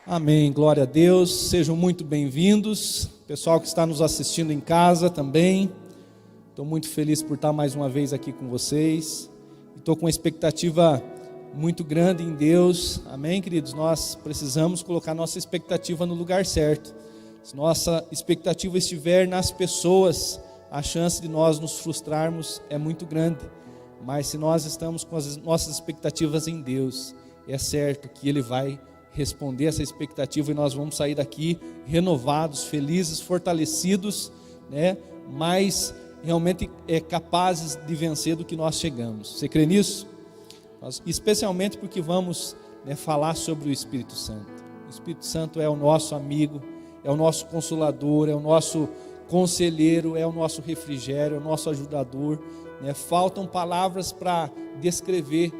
Amém, glória a Deus, sejam muito bem-vindos, pessoal que está nos assistindo em casa também. Estou muito feliz por estar mais uma vez aqui com vocês, estou com uma expectativa muito grande em Deus, amém, queridos? Nós precisamos colocar nossa expectativa no lugar certo. Se nossa expectativa estiver nas pessoas, a chance de nós nos frustrarmos é muito grande, mas se nós estamos com as nossas expectativas em Deus, é certo que Ele vai responder essa expectativa e nós vamos sair daqui renovados, felizes, fortalecidos, né? Mas realmente capazes de vencer do que nós chegamos. Você crê nisso? Especialmente porque vamos, falar sobre o Espírito Santo. O Espírito Santo é o nosso amigo, é o nosso consolador, é o nosso conselheiro, é o nosso refrigério, é o nosso ajudador, né? Faltam palavras para descrever,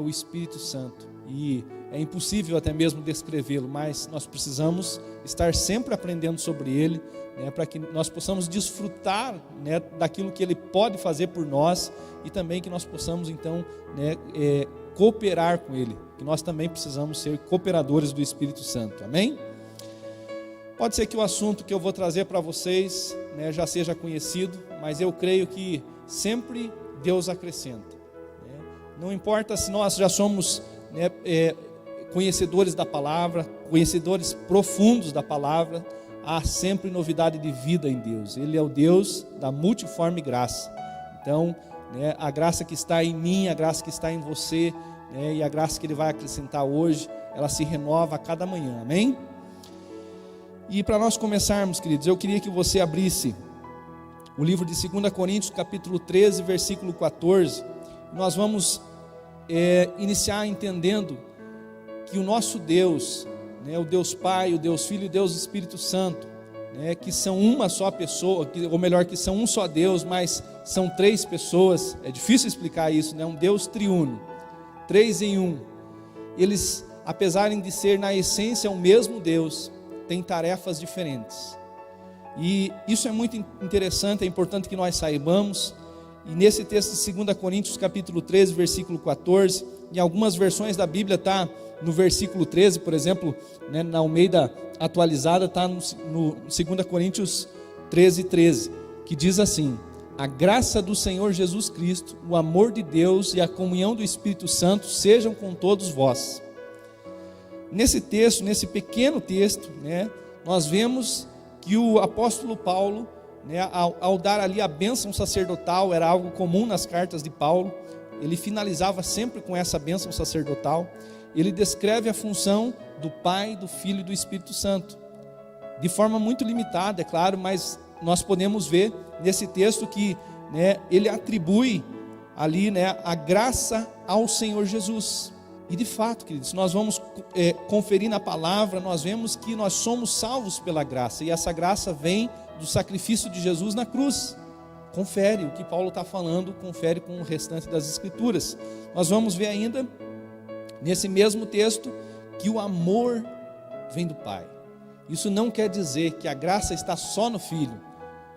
o Espírito Santo, e é impossível até mesmo descrevê-lo, mas nós precisamos estar sempre aprendendo sobre ele, para que nós possamos desfrutar, daquilo que ele pode fazer por nós, e também que nós possamos então, cooperar com ele, que nós também precisamos ser cooperadores do Espírito Santo, amém? Pode ser que o assunto que eu vou trazer para vocês, já seja conhecido, mas eu creio que sempre Deus acrescenta, Não importa se nós já somos, conhecedores da palavra, conhecedores profundos da palavra, há sempre novidade de vida em Deus. Ele é o Deus da multiforme graça. Então, a graça que está em mim, a graça que está em você, e a graça que Ele vai acrescentar hoje, ela se renova a cada manhã, amém? E para nós começarmos, queridos, eu queria que você abrisse o livro de 2 Coríntios, capítulo 13, versículo 14. Nós vamos iniciar entendendo que o nosso Deus, o Deus Pai, o Deus Filho e o Deus Espírito Santo, que são uma só pessoa, ou melhor, que são um só Deus, mas são três pessoas. É difícil explicar isso, um Deus triuno, três em um. Eles, apesar de ser na essência o mesmo Deus, têm tarefas diferentes. E isso é muito interessante, é importante que nós saibamos. E nesse texto de 2 Coríntios capítulo 13, versículo 14, em algumas versões da Bíblia está no versículo 13, por exemplo, na Almeida atualizada está no 2 Coríntios 13, 13, que diz assim: a graça do Senhor Jesus Cristo, o amor de Deus e a comunhão do Espírito Santo sejam com todos vós. Nesse texto, nesse pequeno texto, nós vemos que o apóstolo Paulo, ao dar ali a bênção sacerdotal, era algo comum nas cartas de Paulo, ele finalizava sempre com essa bênção sacerdotal. Ele descreve a função do Pai, do Filho e do Espírito Santo, de forma muito limitada, é claro, mas nós podemos ver nesse texto que ele atribui ali a graça ao Senhor Jesus. E de fato, queridos, se nós vamos conferir na palavra, nós vemos que nós somos salvos pela graça, e essa graça vem do sacrifício de Jesus na cruz. Confere o que Paulo está falando, confere com o restante das Escrituras. Nós vamos ver ainda, nesse mesmo texto, que o amor vem do Pai. Isso não quer dizer que a graça está só no Filho,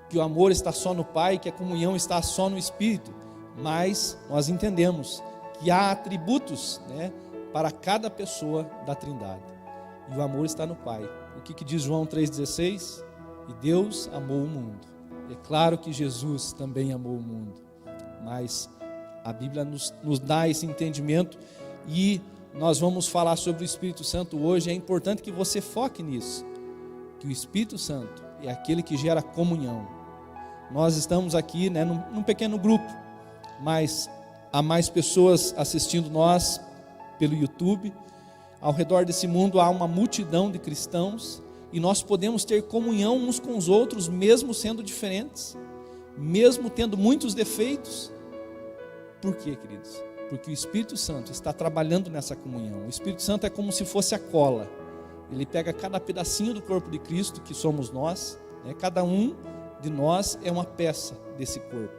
que o amor está só no Pai, que a comunhão está só no Espírito, mas nós entendemos que há atributos, para cada pessoa da Trindade, e o amor está no Pai. O que diz João 3,16? E Deus amou o mundo. É claro que Jesus também amou o mundo, mas a Bíblia nos dá esse entendimento, e nós vamos falar sobre o Espírito Santo hoje. É importante que você foque nisso, que o Espírito Santo é aquele que gera comunhão. Nós estamos aqui, num pequeno grupo, mas há mais pessoas assistindo nós pelo YouTube. Ao redor desse mundo há uma multidão de cristãos, e nós podemos ter comunhão uns com os outros, mesmo sendo diferentes, mesmo tendo muitos defeitos. Por quê, queridos? Porque o Espírito Santo está trabalhando nessa comunhão. O Espírito Santo é como se fosse a cola. Ele pega cada pedacinho do corpo de Cristo, que somos nós, cada um de nós é uma peça desse corpo,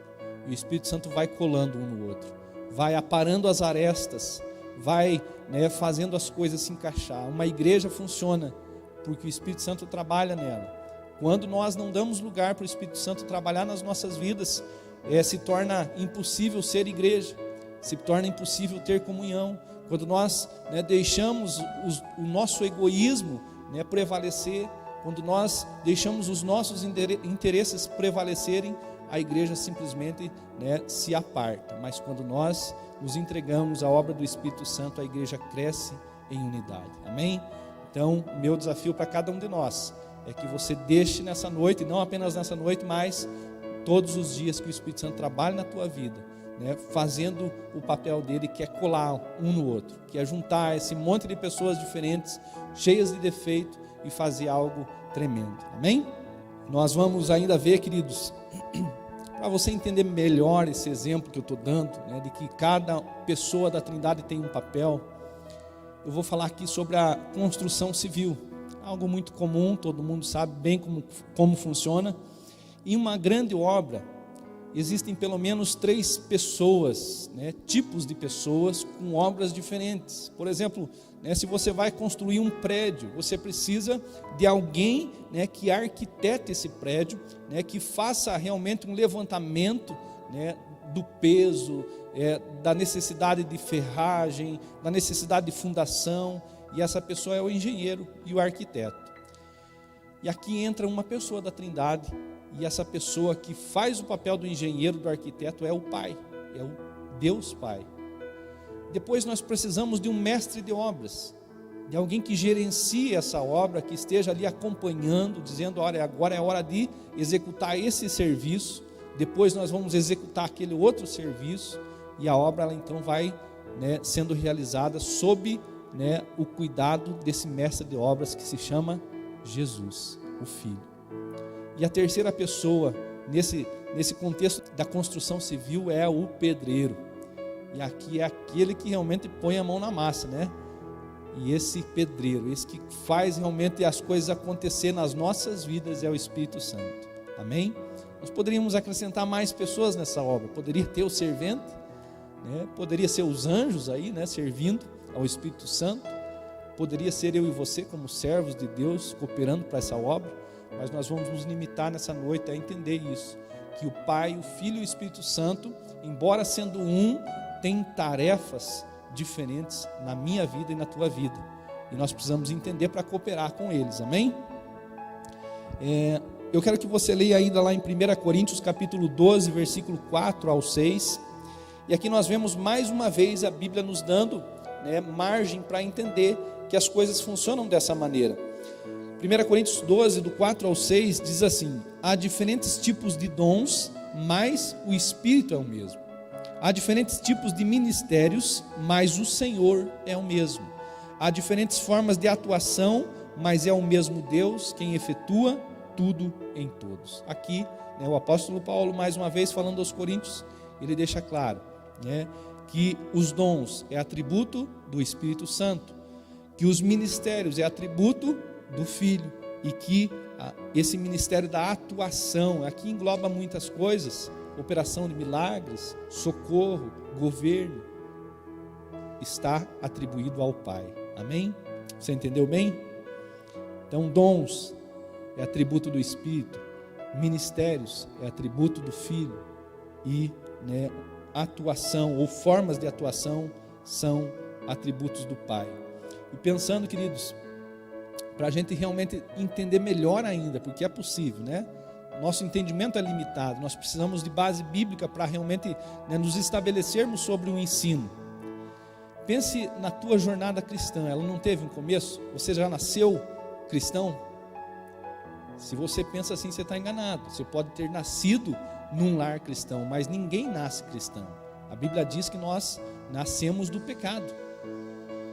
e o Espírito Santo vai colando um no outro, vai aparando as arestas, vai fazendo as coisas se encaixar. Uma igreja funciona porque o Espírito Santo trabalha nela. Quando nós não damos lugar para o Espírito Santo trabalhar nas nossas vidas, se torna impossível ser igreja, se torna impossível ter comunhão. Quando nós deixamos o nosso egoísmo né, prevalecer, quando nós deixamos os nossos interesses prevalecerem, a igreja simplesmente, né, se aparta. Mas quando nós nos entregamos à obra do Espírito Santo, a igreja cresce em unidade. Amém? Então, meu desafio para cada um de nós é que você deixe nessa noite, não apenas nessa noite, mas todos os dias que o Espírito Santo trabalha na tua vida, né, fazendo o papel dele, que é colar um no outro, que é juntar esse monte de pessoas diferentes, cheias de defeito, e fazer algo tremendo. Amém? Nós vamos ainda ver, queridos, para você entender melhor esse exemplo que eu estou dando, né, de que cada pessoa da Trindade tem um papel, eu vou falar aqui sobre a construção civil, algo muito comum, todo mundo sabe bem como funciona. Em uma grande obra, existem pelo menos 3 pessoas, né, tipos de pessoas com obras diferentes. Por exemplo, né, se você vai construir um prédio, você precisa de alguém, né, que arquitete esse prédio, né, que faça realmente um levantamento, né, do peso, da necessidade de ferragem, da necessidade de fundação, e essa pessoa é o engenheiro e o arquiteto. E aqui entra uma pessoa da Trindade, e essa pessoa que faz o papel do engenheiro, do arquiteto, é o Pai, é o Deus Pai. Depois nós precisamos de um mestre de obras, de alguém que gerencie essa obra, que esteja ali acompanhando, dizendo: olha, agora é hora de executar esse serviço, depois nós vamos executar aquele outro serviço, e a obra ela então vai, né, sendo realizada sob, né, o cuidado desse mestre de obras que se chama Jesus, o Filho. E a terceira pessoa nesse contexto da construção civil é o pedreiro. E aqui é aquele que realmente põe a mão na massa, né? E esse pedreiro, esse que faz realmente as coisas acontecer nas nossas vidas, é o Espírito Santo. Amém? Nós poderíamos acrescentar mais pessoas nessa obra. Poderia ter o servente, né? Poderia ser os anjos aí, né, servindo ao Espírito Santo. Poderia ser eu e você como servos de Deus, cooperando para essa obra. Mas nós vamos nos limitar nessa noite a entender isso, que o Pai, o Filho e o Espírito Santo, embora sendo um, tem tarefas diferentes na minha vida e na tua vida, e nós precisamos entender para cooperar com eles. Amém? Eu quero que você leia ainda lá em 1 Coríntios capítulo 12, versículo 4 ao 6, e aqui nós vemos mais uma vez a Bíblia nos dando, né, margem para entender que as coisas funcionam dessa maneira. 1 Coríntios 12, do 4 ao 6, diz assim: há diferentes tipos de dons, mas o Espírito é o mesmo. Há diferentes tipos de ministérios, mas o Senhor é o mesmo. Há diferentes formas de atuação, mas é o mesmo Deus quem efetua tudo em todos. Aqui, né, o apóstolo Paulo, mais uma vez falando aos Coríntios, ele deixa claro, né, que os dons é atributo do Espírito Santo, que os ministérios é atributo do Filho, e que esse ministério da atuação, aqui engloba muitas coisas: operação de milagres, socorro, governo, está atribuído ao Pai. Amém? Você entendeu bem? Então, dons é atributo do Espírito, ministérios é atributo do Filho, e, né, atuação ou formas de atuação são atributos do Pai. E pensando, queridos, para a gente realmente entender melhor ainda, porque é possível, né? Nosso entendimento é limitado, nós precisamos de base bíblica para realmente, né, nos estabelecermos sobre o ensino. Pense na tua jornada cristã, ela não teve um começo? Você já nasceu cristão? Se você pensa assim, você está enganado. Você pode ter nascido num lar cristão, mas ninguém nasce cristão. A Bíblia diz que nós nascemos do pecado.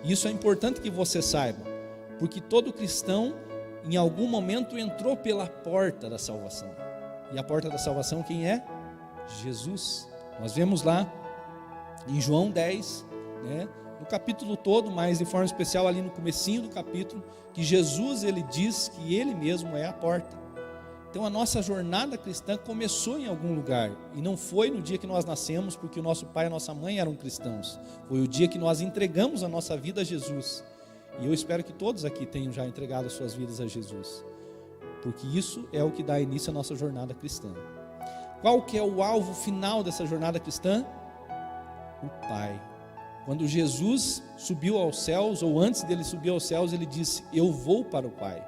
Isso é importante que você saiba, porque todo cristão em algum momento entrou pela porta da salvação. E a porta da salvação quem é? Jesus. Nós vemos lá em João 10, né, no capítulo todo, mas de forma especial ali no comecinho do capítulo, que Jesus, ele diz que ele mesmo é a porta. Então a nossa jornada cristã começou em algum lugar, e não foi no dia que nós nascemos, porque o nosso pai e a nossa mãe eram cristãos. Foi o dia que nós entregamos a nossa vida a Jesus. E eu espero que todos aqui tenham já entregado as suas vidas a Jesus, porque isso é o que dá início à nossa jornada cristã. Qual que é o alvo final dessa jornada cristã? O Pai. Quando Jesus subiu aos céus, ou antes dele subir aos céus, ele disse: eu vou para o Pai.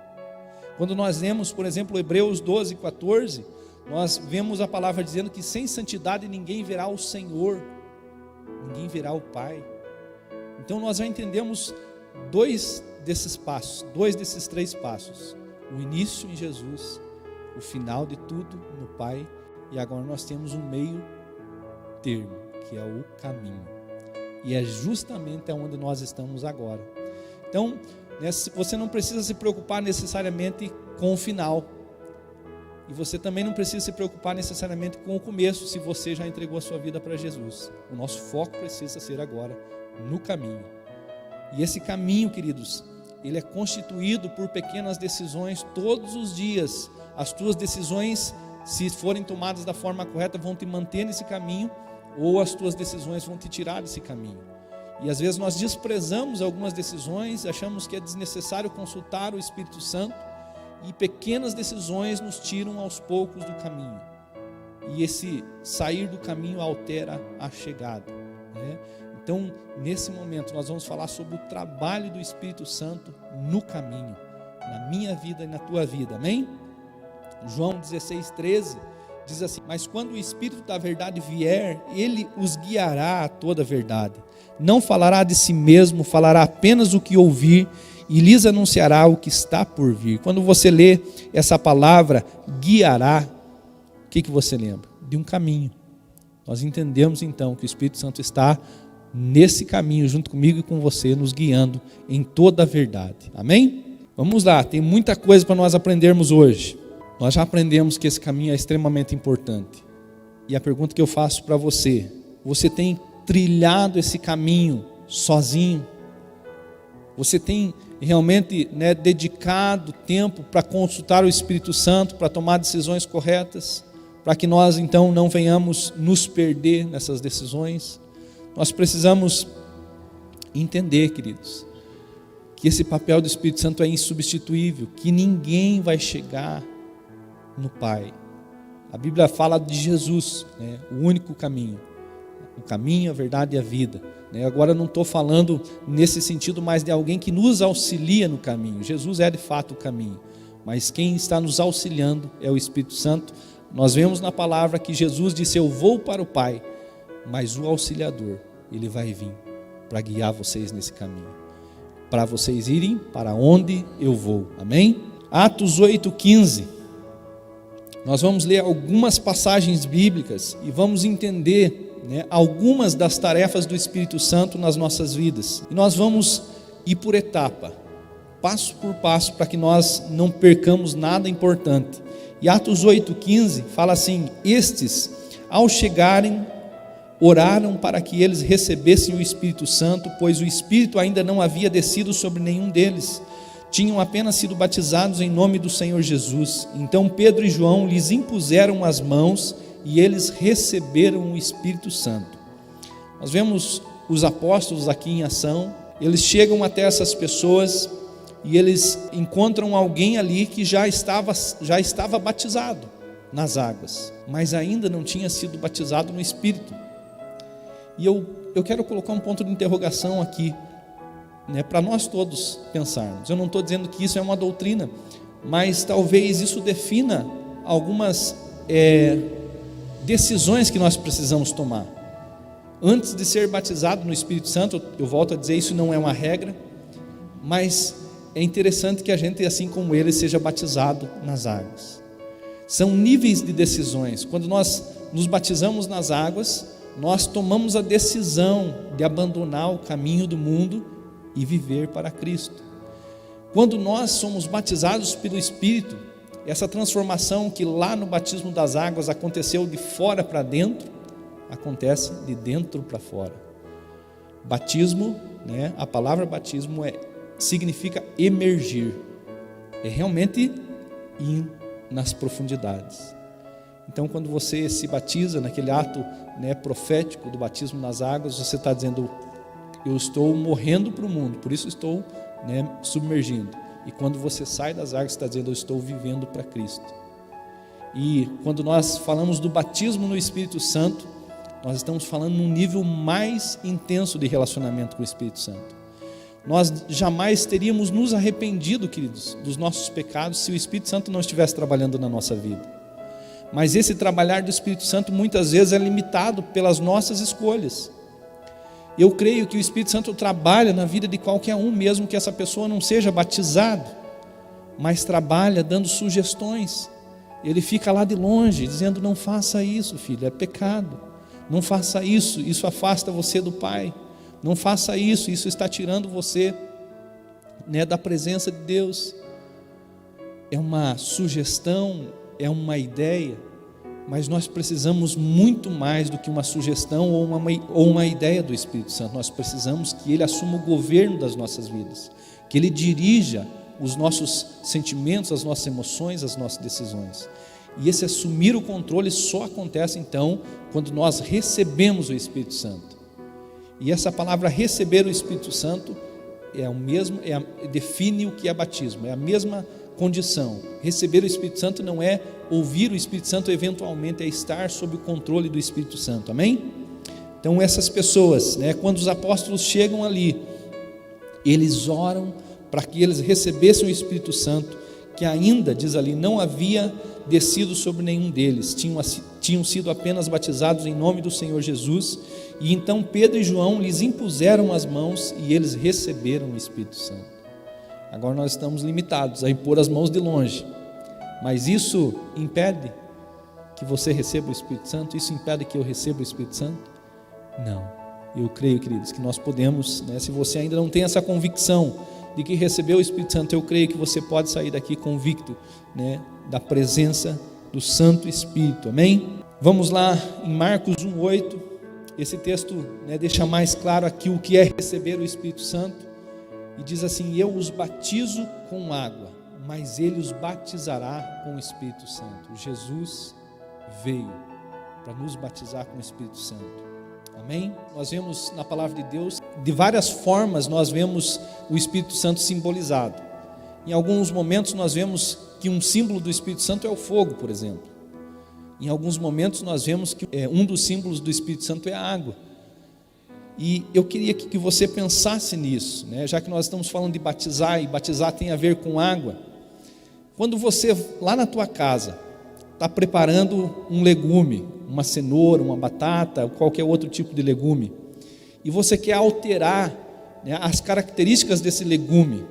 Quando nós lemos, por exemplo, Hebreus 12:14, nós vemos a palavra dizendo que sem santidade ninguém verá o Senhor, ninguém verá o Pai. Então nós já entendemos dois desses três passos: o início em Jesus, o final de tudo no Pai, e agora nós temos um meio termo, que é o caminho. E é justamente onde nós estamos agora. Então, você não precisa se preocupar necessariamente com o final. E você também não precisa se preocupar necessariamente com o começo, se você já entregou a sua vida para Jesus. O nosso foco precisa ser agora no caminho. E esse caminho, queridos, ele é constituído por pequenas decisões todos os dias. As tuas decisões, se forem tomadas da forma correta, vão te manter nesse caminho, ou as tuas decisões vão te tirar desse caminho. E às vezes nós desprezamos algumas decisões, achamos que é desnecessário consultar o Espírito Santo, e pequenas decisões nos tiram aos poucos do caminho. E esse sair do caminho altera a chegada, né? Então, nesse momento, nós vamos falar sobre o trabalho do Espírito Santo no caminho, na minha vida e na tua vida, amém? João 16:13 diz assim: mas quando o Espírito da verdade vier, ele os guiará a toda a verdade. Não falará de si mesmo, falará apenas o que ouvir, e lhes anunciará o que está por vir. Quando você lê essa palavra, guiará, o que você lembra? De um caminho. Nós entendemos então que o Espírito Santo está nesse caminho, junto comigo e com você, nos guiando em toda a verdade. Amém? Vamos lá, tem muita coisa para nós aprendermos hoje. Nós já aprendemos que esse caminho é extremamente importante. E a pergunta que eu faço para você: você tem trilhado esse caminho sozinho? Você tem realmente, dedicado tempo para consultar o Espírito Santo, para tomar decisões corretas, para que nós então não venhamos nos perder nessas decisões? Nós precisamos entender, queridos, que esse papel do Espírito Santo é insubstituível, que ninguém vai chegar no Pai. A Bíblia fala de Jesus, o único caminho, o caminho, a verdade e a vida. Agora eu não estou falando nesse sentido mais de alguém que nos auxilia no caminho. Jesus é de fato o caminho, mas quem está nos auxiliando é o Espírito Santo. Nós vemos na palavra que Jesus disse: eu vou para o Pai, mas o auxiliador, ele vai vir para guiar vocês nesse caminho, para vocês irem para onde eu vou. Amém? Atos 8:15. Nós vamos ler algumas passagens bíblicas e vamos entender algumas das tarefas do Espírito Santo nas nossas vidas. E nós vamos ir por etapa, passo por passo, para que nós não percamos nada importante. E Atos 8:15 fala assim: estes, ao chegarem, oraram para que eles recebessem o Espírito Santo, pois o Espírito ainda não havia descido sobre nenhum deles. Tinham apenas sido batizados em nome do Senhor Jesus. Então Pedro e João lhes impuseram as mãos e eles receberam o Espírito Santo. Nós vemos os apóstolos aqui em ação. Eles chegam até essas pessoas e eles encontram alguém ali que já estava batizado nas águas, mas ainda não tinha sido batizado no Espírito. E eu quero colocar um ponto de interrogação aqui, para nós todos pensarmos. Eu não estou dizendo que isso é uma doutrina, mas talvez isso defina algumas decisões que nós precisamos tomar. Antes de ser batizado no Espírito Santo, eu volto a dizer, isso não é uma regra, mas é interessante que a gente, assim como ele, seja batizado nas águas. São níveis de decisões. Quando nós nos batizamos nas águas, nós tomamos a decisão de abandonar o caminho do mundo e viver para Cristo. Quando nós somos batizados pelo Espírito, essa transformação que lá no batismo das águas aconteceu de fora para dentro, acontece de dentro para fora. Batismo, a palavra batismo significa emergir, é realmente ir nas profundidades. Então, quando você se batiza naquele ato profético do batismo nas águas, você está dizendo: eu estou morrendo para o mundo, por isso estou submergindo. E quando você sai das águas, você está dizendo: eu estou vivendo para Cristo. E quando nós falamos do batismo no Espírito Santo, Nós estamos falando num nível mais intenso de relacionamento com o Espírito Santo. Nós jamais teríamos nos arrependido, queridos, dos nossos pecados se o Espírito Santo não estivesse trabalhando na nossa vida. Mas esse trabalhar do Espírito Santo muitas vezes é limitado pelas nossas escolhas. Eu creio que o Espírito Santo trabalha na vida de qualquer um, mesmo que essa pessoa não seja batizado, mas trabalha dando sugestões. Ele fica lá de longe, dizendo: não faça isso, filho, é pecado. Não faça isso, isso afasta você do Pai. Não faça isso, isso está tirando você, da presença de Deus. É uma sugestão, é uma ideia, mas nós precisamos muito mais do que uma sugestão ou uma ideia do Espírito Santo. Nós precisamos que Ele assuma o governo das nossas vidas, que Ele dirija os nossos sentimentos, as nossas emoções, as nossas decisões. E esse assumir o controle só acontece então quando nós recebemos o Espírito Santo. E essa palavra receber o Espírito Santo é o mesmo, define o que é batismo, é a mesma condição. Receber o Espírito Santo não é ouvir o Espírito Santo, eventualmente é estar sob o controle do Espírito Santo, amém? Então essas pessoas, quando os apóstolos chegam ali, eles oram para que eles recebessem o Espírito Santo, que ainda, diz ali, não havia descido sobre nenhum deles, tinham sido apenas batizados em nome do Senhor Jesus. E então Pedro e João lhes impuseram as mãos e eles receberam o Espírito Santo. Agora nós estamos limitados a impor as mãos de longe, mas isso impede que você receba o Espírito Santo? Isso impede que eu receba o Espírito Santo? Não. Eu creio, queridos, que nós podemos, se você ainda não tem essa convicção de que recebeu o Espírito Santo, eu creio que você pode sair daqui convicto, da presença do Santo Espírito, amém? Vamos lá em Marcos 1:8, esse texto deixa mais claro aqui o que é receber o Espírito Santo, e diz assim: eu os batizo com água, mas Ele os batizará com o Espírito Santo. Jesus veio para nos batizar com o Espírito Santo, amém? Nós vemos na palavra de Deus, de várias formas nós vemos o Espírito Santo simbolizado. Em alguns momentos nós vemos que um símbolo do Espírito Santo é o fogo, por exemplo. Em alguns momentos nós vemos que um dos símbolos do Espírito Santo é a água. E eu queria que você pensasse nisso, já que nós estamos falando de batizar, e batizar tem a ver com água. Quando você, lá na tua casa, está preparando um legume, uma cenoura, uma batata, ou qualquer outro tipo de legume, e você quer alterar as características desse legume.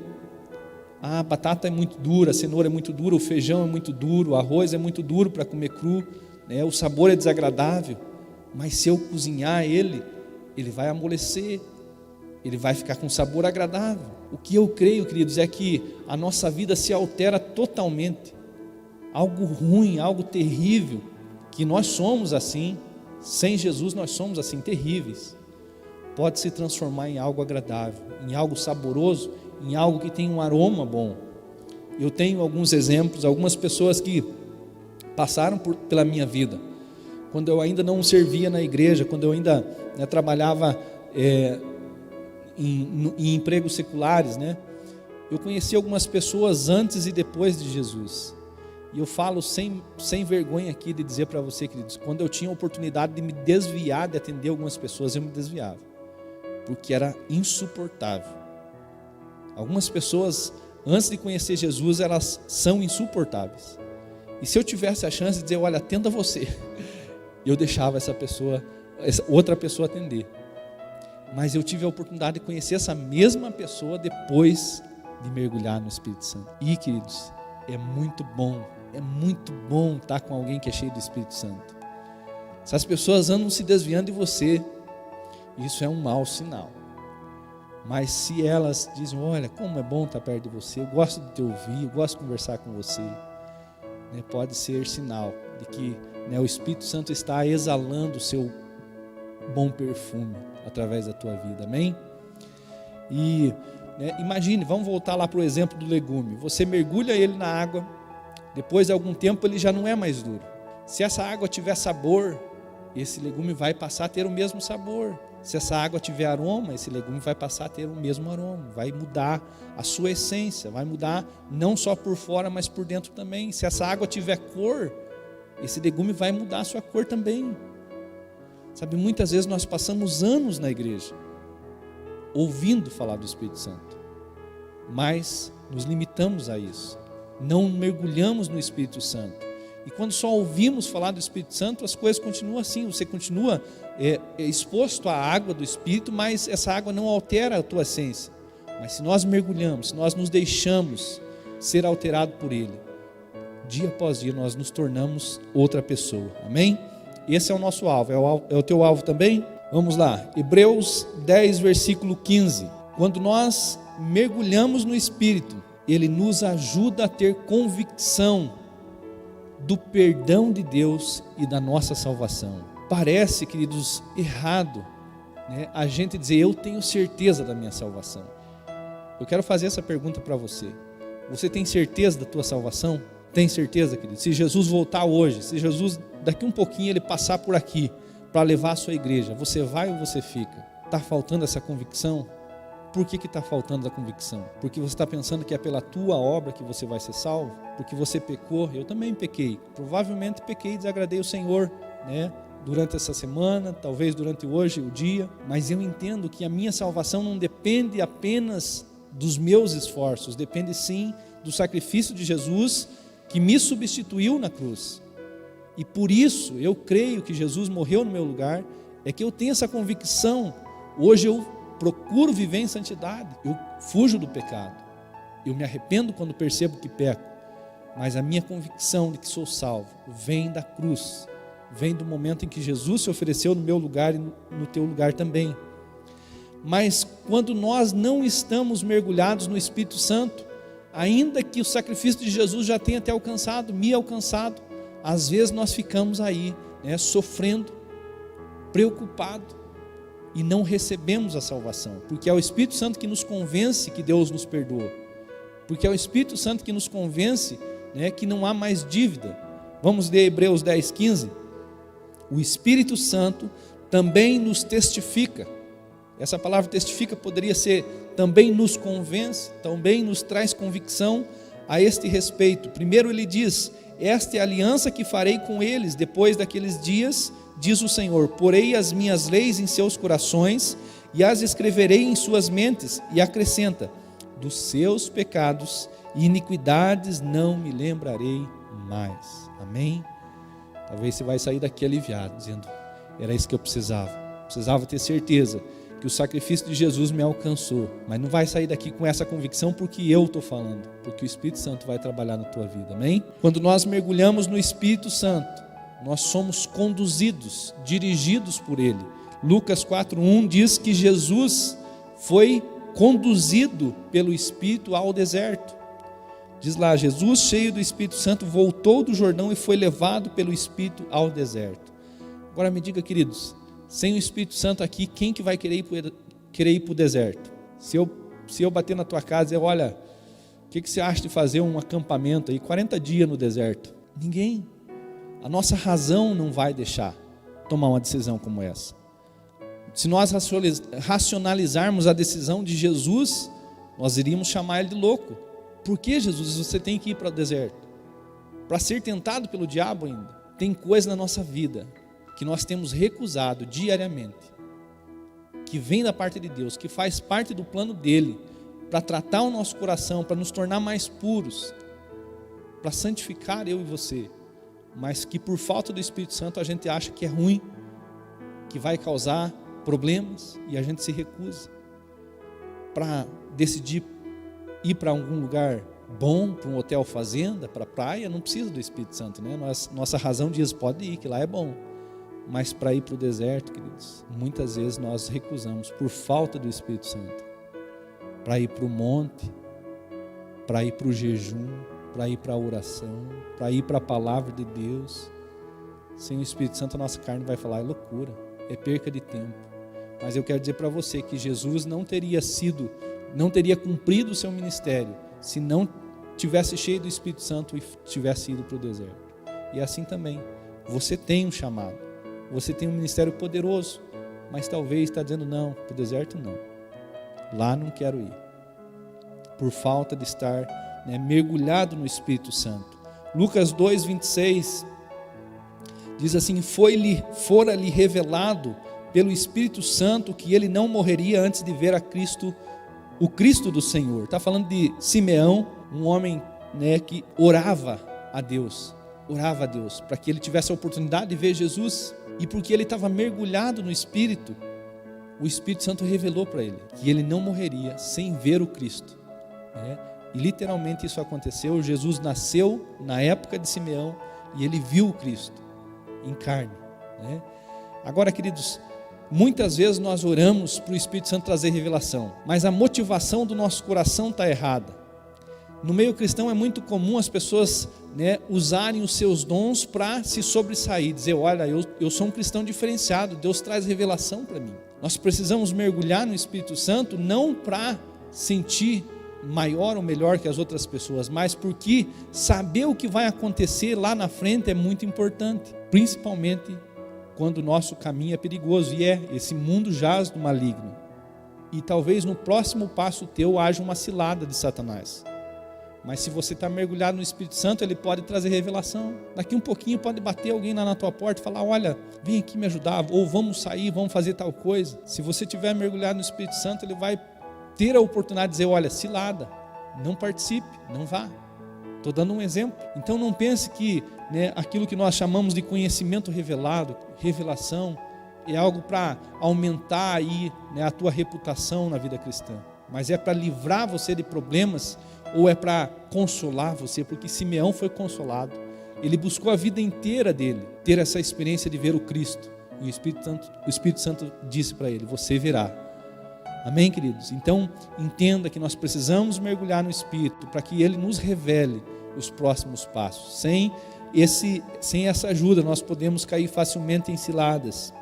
A batata é muito dura, a cenoura é muito dura, o feijão é muito duro, o arroz é muito duro para comer cru, o sabor é desagradável, mas se eu cozinhar ele vai amolecer, ele vai ficar com sabor agradável. O que eu creio, queridos, é que a nossa vida se altera totalmente. Algo ruim, algo terrível, que nós somos assim, sem Jesus nós somos assim, terríveis, pode se transformar em algo agradável, em algo saboroso, em algo que tem um aroma bom. Eu tenho alguns exemplos, algumas pessoas que passaram pela minha vida, quando eu ainda não servia na igreja, quando eu ainda trabalhava em empregos seculares, eu conheci algumas pessoas antes e depois de Jesus, e eu falo sem vergonha aqui de dizer para você, queridos, quando eu tinha a oportunidade de me desviar, de atender algumas pessoas, eu me desviava, porque era insuportável. Algumas pessoas, antes de conhecer Jesus, elas são insuportáveis. E se eu tivesse a chance de dizer, olha, atenda você, eu deixava essa outra pessoa atender. Mas eu tive a oportunidade de conhecer essa mesma pessoa depois de mergulhar no Espírito Santo. E, queridos, é muito bom estar com alguém que é cheio do Espírito Santo. Se as pessoas andam se desviando de você, isso é um mau sinal. Mas se elas dizem, olha, como é bom estar perto de você, eu gosto de te ouvir, eu gosto de conversar com você, pode ser sinal de que o Espírito Santo está exalando o seu bom perfume através da tua vida, amém? E imagine, vamos voltar lá para o exemplo do legume. Você mergulha ele na água, depois de algum tempo ele já não é mais duro. Se essa água tiver sabor, esse legume vai passar a ter o mesmo sabor. Se essa água tiver aroma, esse legume vai passar a ter o mesmo aroma, vai mudar a sua essência, vai mudar não só por fora, mas por dentro também. Se essa água tiver cor, esse legume vai mudar a sua cor também. Sabe, muitas vezes nós passamos anos na igreja, ouvindo falar do Espírito Santo, mas nos limitamos a isso, não mergulhamos no Espírito Santo. E quando só ouvimos falar do Espírito Santo, as coisas continuam assim, você continua exposto à água do Espírito, mas essa água não altera a tua essência. Mas se nós mergulhamos, se nós nos deixamos ser alterado por Ele, dia após dia nós nos tornamos outra pessoa, amém? Esse é o nosso alvo, é o teu alvo também? Vamos lá, Hebreus 10, versículo 15. Quando nós mergulhamos no Espírito, Ele nos ajuda a ter convicção do perdão de Deus e da nossa salvação. Parece, queridos, errado, né, a gente dizer, eu tenho certeza da minha salvação. Eu quero fazer essa pergunta para você. Você tem certeza da tua salvação? Tem certeza, querido? Se Jesus voltar hoje, se Jesus daqui um pouquinho ele passar por aqui para levar a sua igreja, você vai ou você fica? Está faltando essa convicção? Por que está faltando a convicção? Porque você está pensando que é pela tua obra que você vai ser salvo? Porque você pecou? Eu também pequei. Provavelmente pequei e desagradei o Senhor, né? Durante essa semana, talvez durante hoje, o dia. Mas eu entendo que a minha salvação não depende apenas dos meus esforços. Depende sim do sacrifício de Jesus que me substituiu na cruz. E por isso eu creio que Jesus morreu no meu lugar. É que eu tenho essa convicção. Hoje eu procuro viver em santidade, eu fujo do pecado, eu me arrependo quando percebo que peco, mas a minha convicção de que sou salvo vem da cruz, vem do momento em que Jesus se ofereceu no meu lugar e no teu lugar também. Mas quando nós não estamos mergulhados no Espírito Santo, ainda que o sacrifício de Jesus já tenha até alcançado, me alcançado, às vezes nós ficamos aí, né, sofrendo, preocupados, e não recebemos a salvação, porque é o Espírito Santo que nos convence que Deus nos perdoa, porque é o Espírito Santo que nos convence, né, que não há mais dívida. Vamos ler Hebreus 10, 15. O Espírito Santo também nos testifica. Essa palavra testifica poderia ser também nos convence, também nos traz convicção a este respeito. Primeiro ele diz, esta é a aliança que farei com eles depois daqueles dias, diz o Senhor, porei as minhas leis em seus corações e as escreverei em suas mentes, e acrescenta, dos seus pecados e iniquidades não me lembrarei mais. Amém? Talvez você vai sair daqui aliviado, dizendo, era isso que eu precisava ter certeza que o sacrifício de Jesus me alcançou, mas não vai sair daqui com essa convicção porque eu estou falando, porque o Espírito Santo vai trabalhar na tua vida, amém? Quando nós mergulhamos no Espírito Santo, nós somos conduzidos, dirigidos por Ele. Lucas 4:1 diz que Jesus foi conduzido pelo Espírito ao deserto. Diz lá, Jesus, cheio do Espírito Santo, voltou do Jordão e foi levado pelo Espírito ao deserto. Agora me diga, queridos, sem o Espírito Santo aqui, quem que vai querer ir para o deserto? Se eu bater na tua casa e dizer, olha, o que você acha de fazer um acampamento aí, 40 dias no deserto? Ninguém. A nossa razão não vai deixar tomar uma decisão como essa. Se nós racionalizarmos a decisão de Jesus, nós iríamos chamar ele de louco. Por que, Jesus, você tem que ir para o deserto? Para ser tentado pelo diabo ainda? Tem coisa na nossa vida que nós temos recusado diariamente, que vem da parte de Deus, que faz parte do plano dele, para tratar o nosso coração, para nos tornar mais puros, para santificar eu e você, mas que por falta do Espírito Santo a gente acha que é ruim, que vai causar problemas, e a gente se recusa para decidir ir para algum lugar bom, para um hotel fazenda, para a praia. Não precisa do Espírito Santo, né? Nossa razão diz, pode ir, que lá é bom. Mas para ir para o deserto, queridos, muitas vezes nós recusamos por falta do Espírito Santo. Para ir para o monte, para ir para o jejum, para ir para a oração, para ir para a palavra de Deus. Sem o Espírito Santo a nossa carne vai falar, é loucura, é perca de tempo. Mas eu quero dizer para você que Jesus não teria cumprido o seu ministério se não tivesse cheio do Espírito Santo e tivesse ido para o deserto. E assim também, você tem um chamado, você tem um ministério poderoso, mas talvez está dizendo não, para o deserto não, lá não quero ir, por falta de estar mergulhado no Espírito Santo. Lucas 2:26 Diz assim: fora-lhe revelado pelo Espírito Santo que ele não morreria antes de ver a Cristo, o Cristo do Senhor. Está falando de Simeão, um homem, né, que orava a Deus, para que ele tivesse a oportunidade de ver Jesus, e porque ele estava mergulhado no Espírito, o Espírito Santo revelou para ele que ele não morreria sem ver o Cristo, né? E literalmente isso aconteceu. Jesus nasceu na época de Simeão e ele viu o Cristo em carne, né? Agora, queridos, muitas vezes nós oramos para o Espírito Santo trazer revelação, mas a motivação do nosso coração está errada. No meio cristão é muito comum as pessoas, né, usarem os seus dons para se sobressair, dizer: olha, eu sou um cristão diferenciado, Deus traz revelação para mim. Nós precisamos mergulhar no Espírito Santo não para sentir maior ou melhor que as outras pessoas, mas porque saber o que vai acontecer lá na frente é muito importante, principalmente quando o nosso caminho é perigoso, e esse mundo jaz do maligno, e talvez no próximo passo teu haja uma cilada de Satanás. Mas se você está mergulhado no Espírito Santo, ele pode trazer revelação. Daqui um pouquinho pode bater alguém lá na tua porta e falar: olha, vem aqui me ajudar, ou vamos sair, vamos fazer tal coisa. Se você estiver mergulhado no Espírito Santo, ele vai ter a oportunidade de dizer: olha, cilada, não participe, não vá. Estou dando um exemplo. Então não pense que, né, aquilo que nós chamamos de conhecimento revelado, revelação, é algo para aumentar aí, né, a tua reputação na vida cristã, mas é para livrar você de problemas, ou é para consolar você, porque Simeão foi consolado. Ele buscou a vida inteira dele ter essa experiência de ver o Cristo, e o Espírito Santo disse para ele: você verá. Amém, queridos? Então, entenda que nós precisamos mergulhar no Espírito para que Ele nos revele os próximos passos. Sem essa ajuda, nós podemos cair facilmente em ciladas.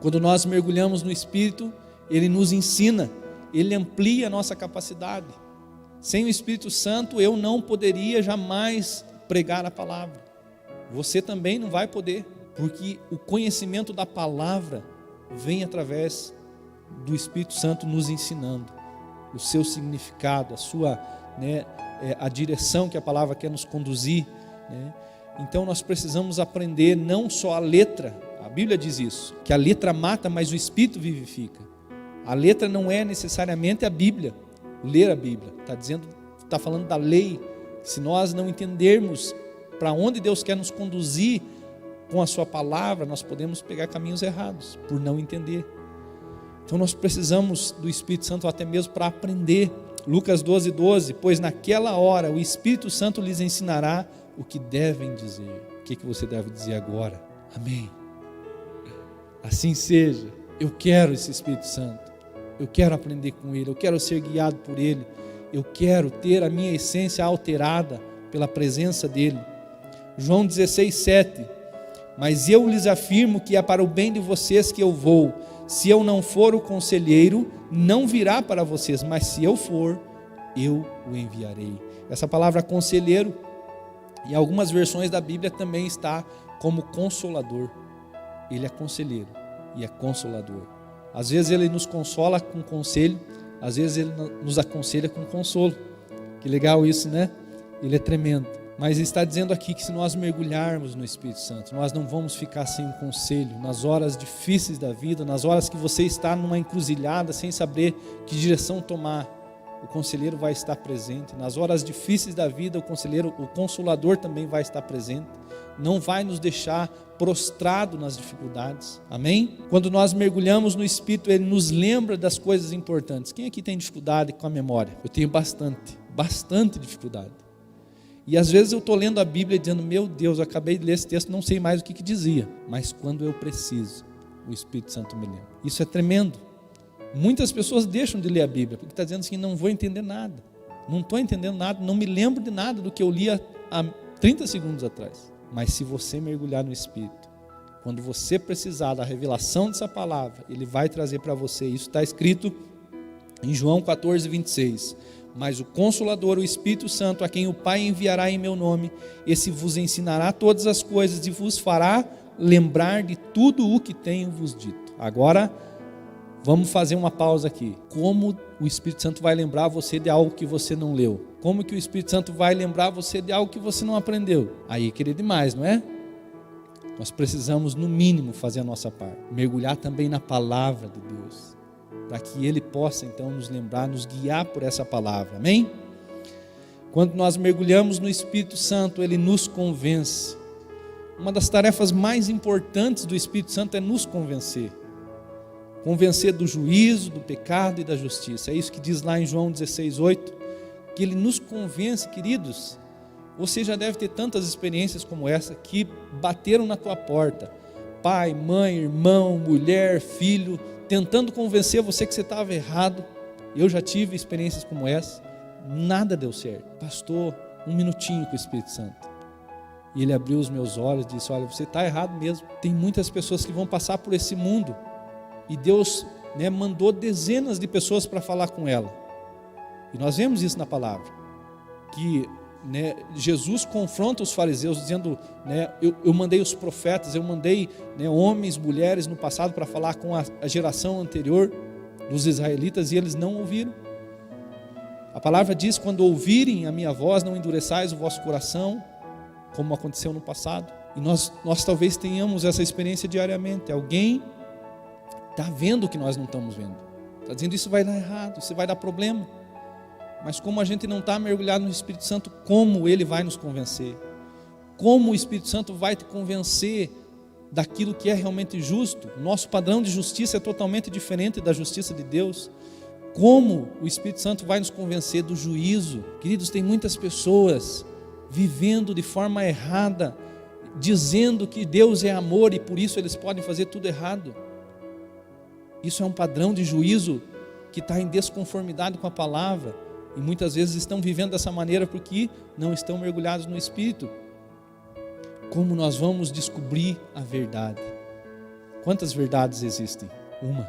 Quando nós mergulhamos no Espírito, Ele nos ensina, Ele amplia a nossa capacidade. Sem o Espírito Santo, eu não poderia jamais pregar a palavra. Você também não vai poder, porque o conhecimento da palavra vem através do Espírito Santo nos ensinando o seu significado, a sua, né, a direção que a palavra quer nos conduzir, né? Então nós precisamos aprender não só a letra. A Bíblia diz isso, que a letra mata, mas o Espírito vivifica. A letra não é necessariamente a Bíblia, ler a Bíblia. Está falando da lei. Se nós não entendermos para onde Deus quer nos conduzir com a sua palavra, nós podemos pegar caminhos errados por não entender. Então nós precisamos do Espírito Santo até mesmo para aprender. Lucas 12:12, pois naquela hora o Espírito Santo lhes ensinará o que devem dizer. O que você deve dizer agora? Amém. Assim seja. Eu quero esse Espírito Santo. Eu quero aprender com Ele. Eu quero ser guiado por Ele. Eu quero ter a minha essência alterada pela presença dEle. João 16:7, mas eu lhes afirmo que é para o bem de vocês que eu vou. Se eu não for o conselheiro, não virá para vocês, mas se eu for, eu o enviarei. Essa palavra conselheiro, em algumas versões da Bíblia também está como consolador. Ele é conselheiro e é consolador. Às vezes ele nos consola com conselho, às vezes ele nos aconselha com consolo. Que legal isso, né? Ele é tremendo. Mas está dizendo aqui que se nós mergulharmos no Espírito Santo, nós não vamos ficar sem um conselho nas horas difíceis da vida, nas horas que você está numa encruzilhada sem saber que direção tomar. O conselheiro vai estar presente. Nas horas difíceis da vida, o consolador também vai estar presente. Não vai nos deixar prostrado nas dificuldades. Amém? Quando nós mergulhamos no Espírito, Ele nos lembra das coisas importantes. Quem aqui tem dificuldade com a memória? Eu tenho bastante dificuldade. E às vezes eu estou lendo a Bíblia dizendo: meu Deus, eu acabei de ler esse texto, não sei mais o que dizia. Mas quando eu preciso, o Espírito Santo me lembra. Isso é tremendo. Muitas pessoas deixam de ler a Bíblia, porque está dizendo assim: não vou entender nada. Não estou entendendo nada, não me lembro de nada do que eu li há 30 segundos atrás. Mas se você mergulhar no Espírito, quando você precisar da revelação dessa palavra, Ele vai trazer para você. Isso está escrito em João 14:26. Mas o Consolador, o Espírito Santo, a quem o Pai enviará em meu nome, esse vos ensinará todas as coisas e vos fará lembrar de tudo o que tenho vos dito. Agora, vamos fazer uma pausa aqui. Como o Espírito Santo vai lembrar você de algo que você não leu? Como que o Espírito Santo vai lembrar você de algo que você não aprendeu? Aí querer demais, não é? Nós precisamos, no mínimo, fazer a nossa parte. Mergulhar também na palavra de Deus, para que Ele possa, então, nos lembrar, nos guiar por essa palavra. Amém? Quando nós mergulhamos no Espírito Santo, Ele nos convence. Uma das tarefas mais importantes do Espírito Santo é nos convencer. Convencer do juízo, do pecado e da justiça. É isso que diz lá em João 16:8, que Ele nos convence, queridos. Você já deve ter tantas experiências como essa que bateram na tua porta. Pai, mãe, irmão, mulher, filho, tentando convencer você que você estava errado. Eu já tive experiências como essa. Nada deu certo. Pastor, um minutinho com o Espírito Santo. E ele abriu os meus olhos e disse: olha, você está errado mesmo. Tem muitas pessoas que vão passar por esse mundo. E Deus, mandou dezenas de pessoas para falar com ela. E nós vemos isso na palavra. Que Jesus confronta os fariseus dizendo, eu mandei os profetas, eu mandei homens, mulheres no passado para falar com a geração anterior dos israelitas e eles não ouviram. A palavra diz: quando ouvirem a minha voz, não endureçais o vosso coração, como aconteceu no passado. E nós talvez tenhamos essa experiência diariamente. Alguém está vendo o que nós não estamos vendo, está dizendo: isso vai dar errado, isso vai dar problema. Mas como a gente não está mergulhado no Espírito Santo, como Ele vai nos convencer? Como o Espírito Santo vai te convencer daquilo que é realmente justo? Nosso padrão de justiça é totalmente diferente da justiça de Deus. Como o Espírito Santo vai nos convencer do juízo? Queridos, tem muitas pessoas vivendo de forma errada, dizendo que Deus é amor e por isso eles podem fazer tudo errado. Isso é um padrão de juízo que está em desconformidade com a palavra. E muitas vezes estão vivendo dessa maneira porque não estão mergulhados no Espírito. Como nós vamos descobrir a verdade? Quantas verdades existem? Uma.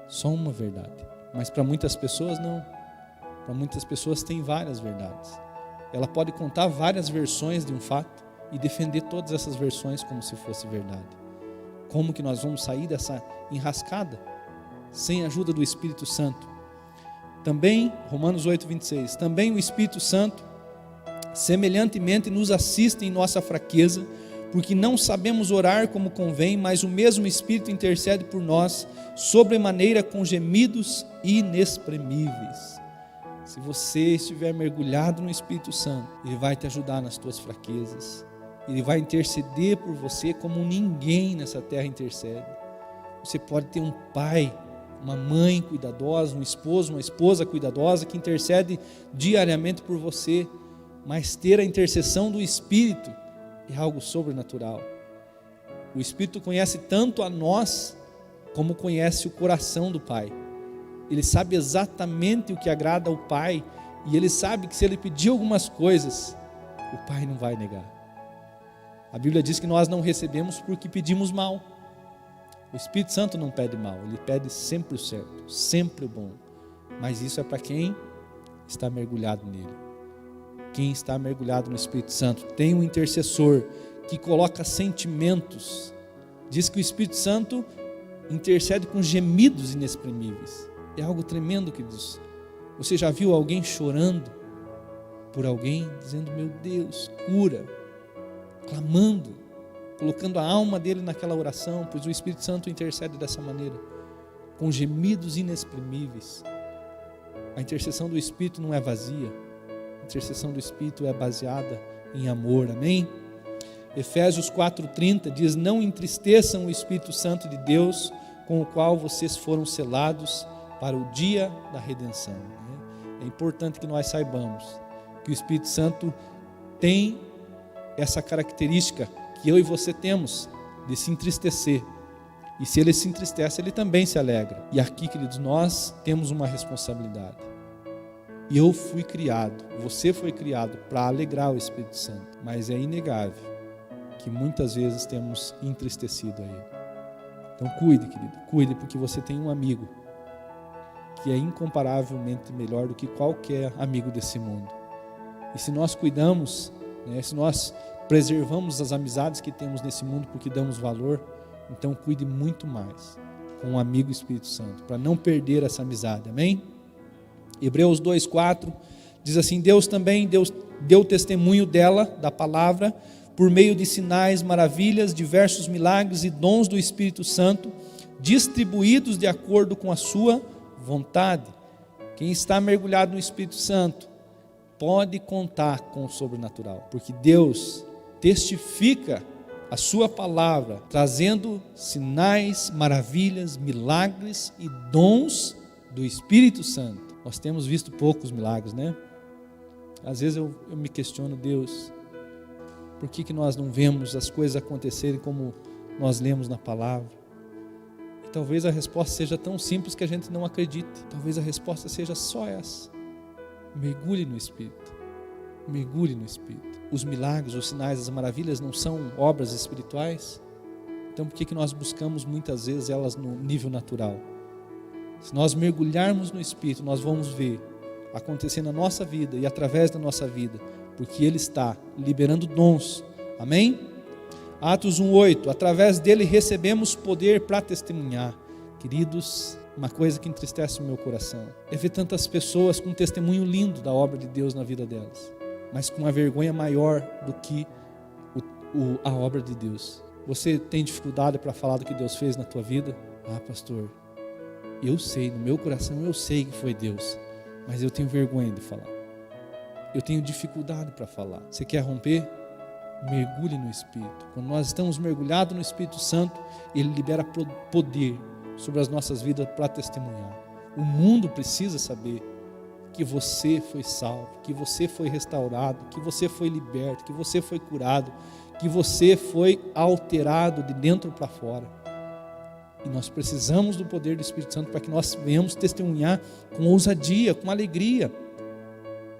Só uma verdade. Mas para muitas pessoas não. Para muitas pessoas tem várias verdades. Ela pode contar várias versões de um fato e defender todas essas versões como se fosse verdade. Como que nós vamos sair dessa enrascada? Sem a ajuda do Espírito Santo. Também, Romanos 8:26, também o Espírito Santo semelhantemente nos assiste em nossa fraqueza, porque não sabemos orar como convém, mas o mesmo Espírito intercede por nós, sobremaneira com gemidos inexprimíveis. Se você estiver mergulhado no Espírito Santo, Ele vai te ajudar nas tuas fraquezas, Ele vai interceder por você como ninguém nessa terra intercede. Você pode ter um pai, uma mãe cuidadosa, um esposo, uma esposa cuidadosa que intercede diariamente por você, mas ter a intercessão do Espírito é algo sobrenatural. O Espírito conhece tanto a nós como conhece o coração do Pai. Ele sabe exatamente o que agrada ao Pai e Ele sabe que se Ele pedir algumas coisas, o Pai não vai negar. A Bíblia diz que nós não recebemos porque pedimos mal. O Espírito Santo não pede mal, Ele pede sempre o certo, sempre o bom. Mas isso é para quem está mergulhado nele. Quem está mergulhado no Espírito Santo tem um intercessor que coloca sentimentos. Diz que o Espírito Santo intercede com gemidos inexprimíveis. É algo tremendo, queridos. Você já viu alguém chorando por alguém, dizendo: meu Deus, cura, clamando, colocando a alma dele naquela oração, pois o Espírito Santo intercede dessa maneira, com gemidos inexprimíveis. A intercessão do Espírito não é vazia, a intercessão do Espírito é baseada em amor, amém? Efésios 4:30 diz: não entristeçam o Espírito Santo de Deus, com o qual vocês foram selados para o dia da redenção. É importante que nós saibamos que o Espírito Santo tem essa característica que eu e você temos, de se entristecer. E se Ele se entristece, Ele também se alegra. E aqui, queridos, nós temos uma responsabilidade. Eu fui criado, você foi criado para alegrar o Espírito Santo. Mas é inegável que muitas vezes temos entristecido a Ele. Então cuide, querido, cuide, porque você tem um amigo que é incomparavelmente melhor do que qualquer amigo desse mundo. E se nós cuidamos, se nós preservamos as amizades que temos nesse mundo porque damos valor, então cuide muito mais com o amigo Espírito Santo, para não perder essa amizade, amém? Hebreus 2:4 diz assim: Deus também deu testemunho dela, da palavra, por meio de sinais, maravilhas, diversos milagres e dons do Espírito Santo, distribuídos de acordo com a sua vontade. Quem está mergulhado no Espírito Santo pode contar com o sobrenatural, porque Deus testifica a sua palavra, trazendo sinais, maravilhas, milagres e dons do Espírito Santo. Nós temos visto poucos milagres, né? Às vezes eu me questiono, Deus, por que nós não vemos as coisas acontecerem como nós lemos na palavra? E talvez a resposta seja tão simples que a gente não acredite. Talvez a resposta seja só essa: mergulhe no Espírito. Mergulhe no Espírito. Os milagres, os sinais, as maravilhas não são obras espirituais? Então por que nós buscamos muitas vezes elas no nível natural? Se nós mergulharmos no Espírito, nós vamos ver acontecer na nossa vida e através da nossa vida, porque Ele está liberando dons. Amém? Atos 1:8, através dele recebemos poder para testemunhar. Queridos, uma coisa que entristece o meu coração é ver tantas pessoas com um testemunho lindo da obra de Deus na vida delas, mas com uma vergonha maior do que a obra de Deus. Você tem dificuldade para falar do que Deus fez na tua vida? Ah, pastor, eu sei, no meu coração eu sei que foi Deus, mas eu tenho vergonha de falar. Eu tenho dificuldade para falar. Você quer romper? Mergulhe no Espírito. Quando nós estamos mergulhados no Espírito Santo, Ele libera poder sobre as nossas vidas para testemunhar. O mundo precisa saber que você foi salvo, que você foi restaurado, que você foi liberto, que você foi curado, que você foi alterado de dentro para fora. E nós precisamos do poder do Espírito Santo para que nós venhamos testemunhar com ousadia, com alegria,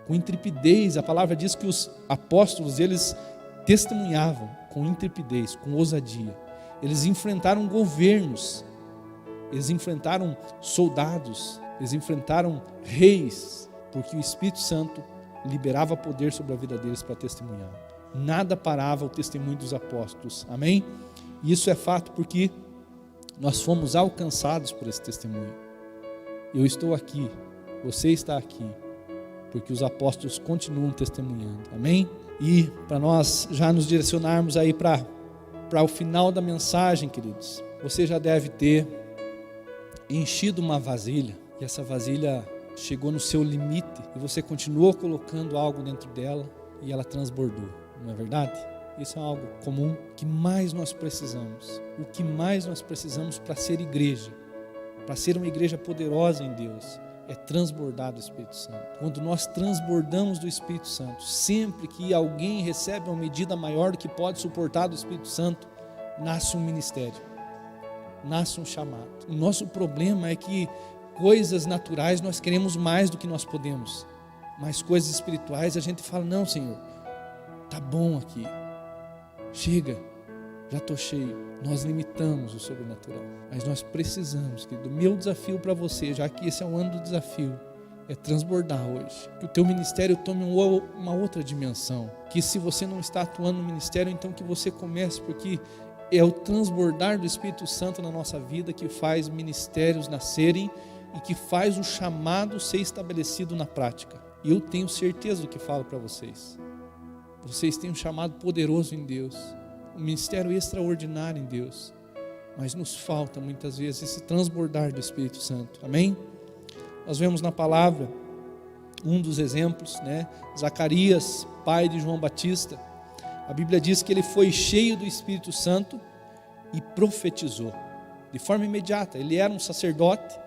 com intrepidez. A palavra diz que os apóstolos, eles testemunhavam com intrepidez, com ousadia. Eles enfrentaram governos, eles enfrentaram soldados, eles enfrentaram reis, porque o Espírito Santo liberava poder sobre a vida deles para testemunhar. Nada parava o testemunho dos apóstolos. Amém? E isso é fato porque nós fomos alcançados por esse testemunho. Eu estou aqui, você está aqui, porque os apóstolos continuam testemunhando. Amém? E para nós já nos direcionarmos aí para o final da mensagem, queridos, você já deve ter enchido uma vasilha, e essa vasilha chegou no seu limite, e você continuou colocando algo dentro dela, e ela transbordou, não é verdade? Isso é algo comum. O que mais nós precisamos? O que mais nós precisamos para ser igreja, para ser uma igreja poderosa em Deus, é transbordar do Espírito Santo. Quando nós transbordamos do Espírito Santo, sempre que alguém recebe uma medida maior do que pode suportar do Espírito Santo, nasce um ministério, nasce um chamado. O nosso problema é que coisas naturais nós queremos mais do que nós podemos, mas coisas espirituais a gente fala, não, Senhor, tá bom aqui, chega, já estou cheio. Nós limitamos o sobrenatural, mas nós precisamos, querido. O meu desafio para você, já que esse é o ano do desafio, é transbordar hoje, que o teu ministério tome uma outra dimensão, que se você não está atuando no ministério, então que você comece, porque é o transbordar do Espírito Santo na nossa vida que faz ministérios nascerem e que faz o chamado ser estabelecido na prática. E eu tenho certeza do que falo para vocês. Vocês têm um chamado poderoso em Deus, um ministério extraordinário em Deus, mas nos falta muitas vezes esse transbordar do Espírito Santo. Amém? Nós vemos na palavra um dos exemplos, né? Zacarias, pai de João Batista. A Bíblia diz que ele foi cheio do Espírito Santo e profetizou de forma imediata. Ele era um sacerdote,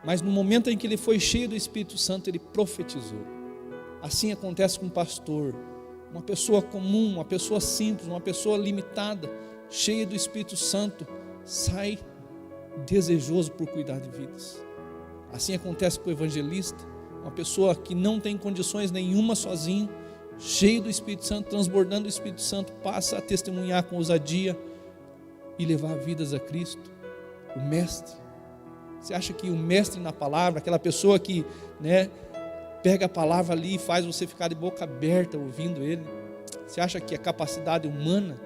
mas no momento em que ele foi cheio do Espírito Santo, ele profetizou. Assim acontece com um pastor, uma pessoa comum, uma pessoa simples, uma pessoa limitada, cheia do Espírito Santo, sai desejoso por cuidar de vidas. Assim acontece com o evangelista, uma pessoa que não tem condições nenhuma sozinho, cheio do Espírito Santo, transbordando o Espírito Santo, passa a testemunhar com ousadia e levar vidas a Cristo. O mestre, você acha que o mestre na palavra, aquela pessoa que, né, pega a palavra ali e faz você ficar de boca aberta ouvindo ele, você acha que é capacidade humana?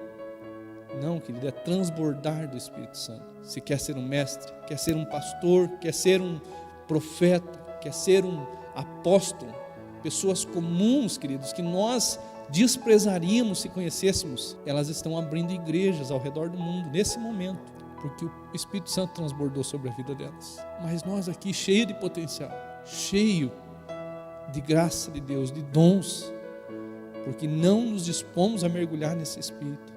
Não, querido, é transbordar do Espírito Santo. Você quer ser um mestre, quer ser um pastor, quer ser um profeta, quer ser um apóstolo, pessoas comuns, queridos, que nós desprezaríamos se conhecêssemos, elas estão abrindo igrejas ao redor do mundo nesse momento, porque o Espírito Santo transbordou sobre a vida delas. Mas nós aqui, cheio de potencial, cheio de graça de Deus, de dons, porque não nos dispomos a mergulhar nesse Espírito,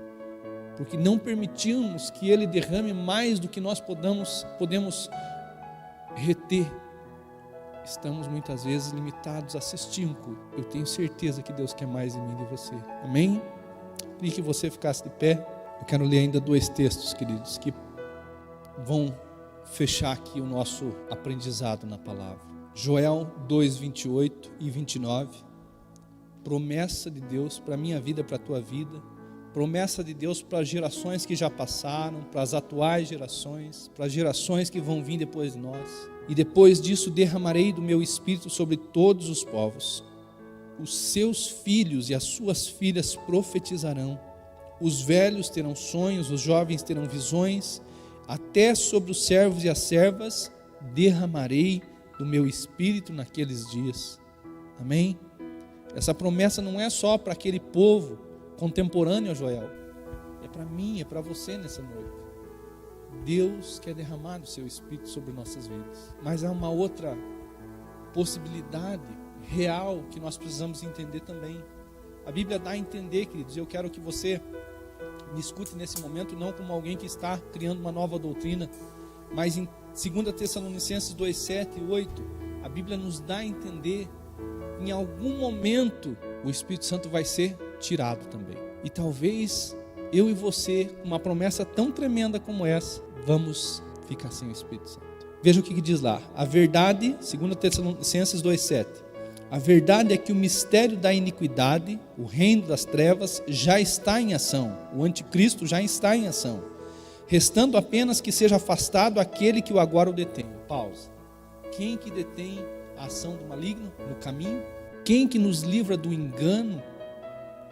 porque não permitimos que Ele derrame mais do que nós podemos reter. Estamos muitas vezes limitados a assistir um culto. Eu tenho certeza que Deus quer mais em mim e de você. Amém? Queria que você ficasse de pé. Eu quero ler ainda 2 textos, queridos, que vão fechar aqui o nosso aprendizado na palavra. Joel 2, 28 e 29. Promessa de Deus para a minha vida, para a tua vida. Promessa de Deus para as gerações que já passaram, para as atuais gerações, para as gerações que vão vir depois de nós. E depois disso derramarei do meu espírito sobre todos os povos. Os seus filhos e as suas filhas profetizarão. Os velhos terão sonhos, os jovens terão visões. Até sobre os servos e as servas derramarei do meu espírito naqueles dias. Amém? Essa promessa não é só para aquele povo contemporâneo a Joel. É para mim, é para você nessa noite. Deus quer derramar o seu Espírito sobre nossas vidas. Mas há uma outra possibilidade real que nós precisamos entender também. A Bíblia dá a entender, queridos, eu quero que você me escute nesse momento, não como alguém que está criando uma nova doutrina, mas em 2 Tessalonicenses 2, 7 e 8, a Bíblia nos dá a entender que em algum momento o Espírito Santo vai ser tirado também. E talvez eu e você, com uma promessa tão tremenda como essa, vamos ficar sem o Espírito Santo. Veja o que diz lá. A verdade, 2 Tessalonicenses 2,7. A verdade é que o mistério da iniquidade, o reino das trevas, já está em ação. O anticristo já está em ação. Restando apenas que seja afastado aquele que o agora o detém. Pausa. Quem que detém a ação do maligno no caminho? Quem que nos livra do engano,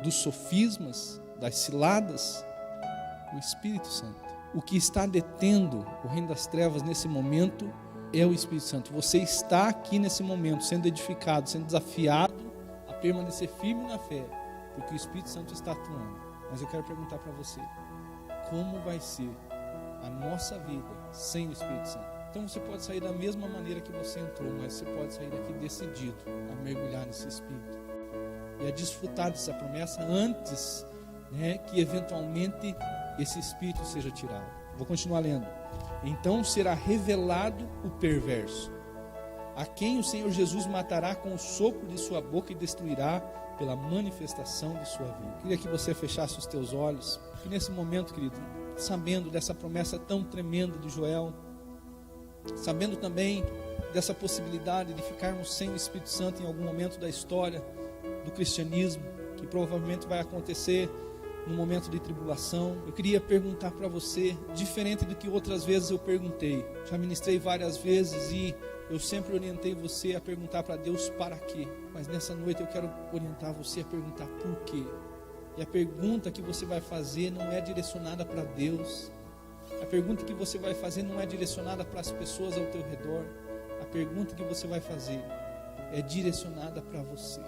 dos sofismas, das ciladas? O Espírito Santo. O que está detendo o reino das trevas nesse momento é o Espírito Santo. Você está aqui nesse momento sendo edificado, sendo desafiado a permanecer firme na fé, porque o Espírito Santo está atuando. Mas eu quero perguntar para você, como vai ser a nossa vida sem o Espírito Santo? Então você pode sair da mesma maneira que você entrou, mas você pode sair daqui decidido a mergulhar nesse Espírito e a desfrutar dessa promessa antes, que eventualmente esse Espírito seja tirado. Vou continuar lendo. Então será revelado o perverso, a quem o Senhor Jesus matará com o sopro de sua boca e destruirá pela manifestação de sua vida. Queria que você fechasse os teus olhos, e nesse momento, querido, sabendo dessa promessa tão tremenda de Joel, sabendo também dessa possibilidade de ficarmos sem o Espírito Santo em algum momento da história do cristianismo, que provavelmente vai acontecer no momento de tribulação, eu queria perguntar para você, diferente do que outras vezes eu perguntei. Já ministrei várias vezes e eu sempre orientei você a perguntar para Deus para quê. Mas nessa noite eu quero orientar você a perguntar por quê. E a pergunta que você vai fazer não é direcionada para Deus. A pergunta que você vai fazer não é direcionada para as pessoas ao teu redor. A pergunta que você vai fazer é direcionada para você.